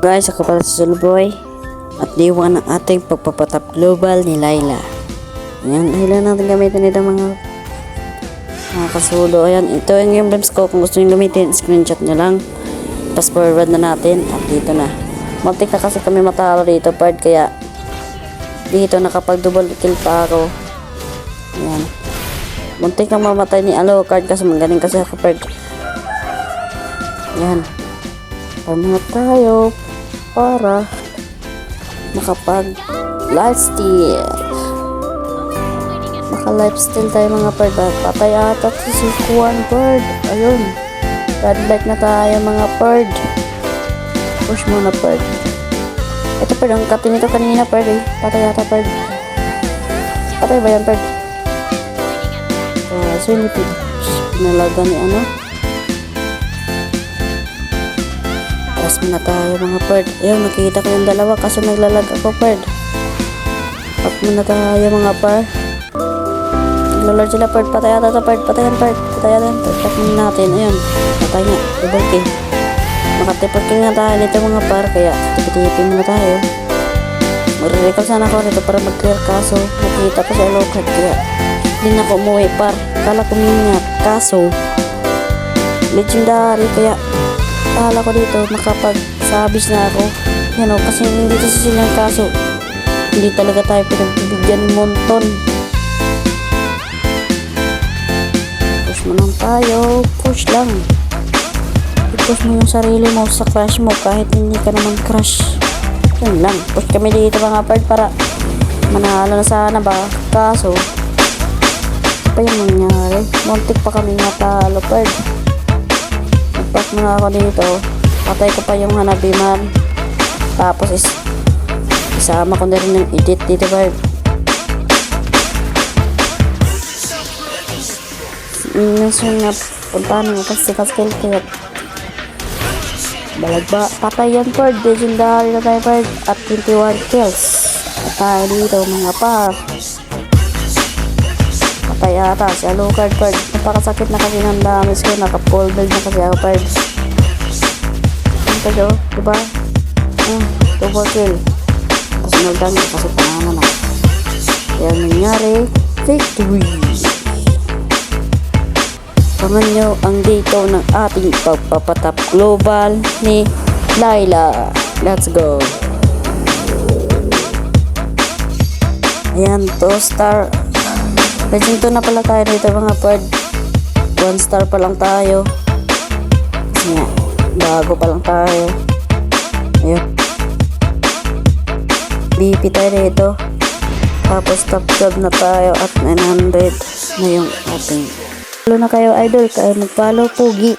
Guys, ako pala si Zulboy at diwan ng ating pagpapatap global ni Laila. Ayan, dahilan natin gamitin ito mga kasulo. Ayan, ito yung emblems ko. Kung gusto nyo gamitin, screenshot nyo lang. Fast forward na natin at dito na. Muntik na kasi kami matalo dito part, kaya dito nakapag double kill pa ako. Ayan, muntik na mamatay ni Alucard kasi magaling kasi ako part. Ayan, pamunat tayo para makapag lifesteal. Maka lifesteal tayo mga bird. Patay ata si Kuan bird. Ayun, red light na tayo mga bird. Push muna bird. Ito bird, ang katin nito kanina bird eh. Patay ata bird. Patay ba yan bird? So yun, pinalaga ni ano. Paras muna tayo mga bird. Ayun, nakikita ko yung dalawa kasi naglalag ako bird. Up muna tayo mga bird. Naglalag sila bird. Patay ata ito bird. Patayan bird. Patayan bird. Up muna natin. Ayun, patay nga. Double kill. Makatipot kill nga tayo nito mga bird. Kaya tipitipin muna tayo. Magre-recall sana ako nito para mag-clear kaso nakita ko sa Alucard. Kaya hindi na ako umuwi par. Kala ko mingat. Kaso legendary. Kaya kala ko dito makapag-sabis na ako. Yan o, kasi hindi sa silang kaso hindi talaga tayo pinagbibigyan ng monton. Push mo lang tayo. Push lang. I-push mo yung sarili mo sa crush mo kahit hindi ka naman crush. Yan lang. Push kami dito mga part para manalo na sana ba. Kaso pa yung nangyari. Muntik pa kami matalo part. Nagpas muna ako dito. Patay ko pa yung hanabiman. Tapos isama ko na rin yung edit dito ba. Minsan nga puntahan ng kasi kaya balagba. Patay yan bird. Legendary na tayo bird. At 21 kills. At tayo dito mga par. Patay ata si Alucard bird. Napakasakit na kasi ng damage ko. Naka-full build na kasi ako bird. Ito diba? Double kill. Tapos nagdang kasi pangalan na. Kaya nangyari, victory. Paman nyo ang dito ng ating pagpapatap global ni Laila. Let's go. Ayan, 2 star. Legend 2 na pala tayo dito mga bird. 1 star pa lang tayo. Kasi nga, bago pa lang tayo. Ayun. BP tayo dito. Tapos top job na tayo at 900 na yung ating. Follow na kayo idol. Kaya mag-follow pogi.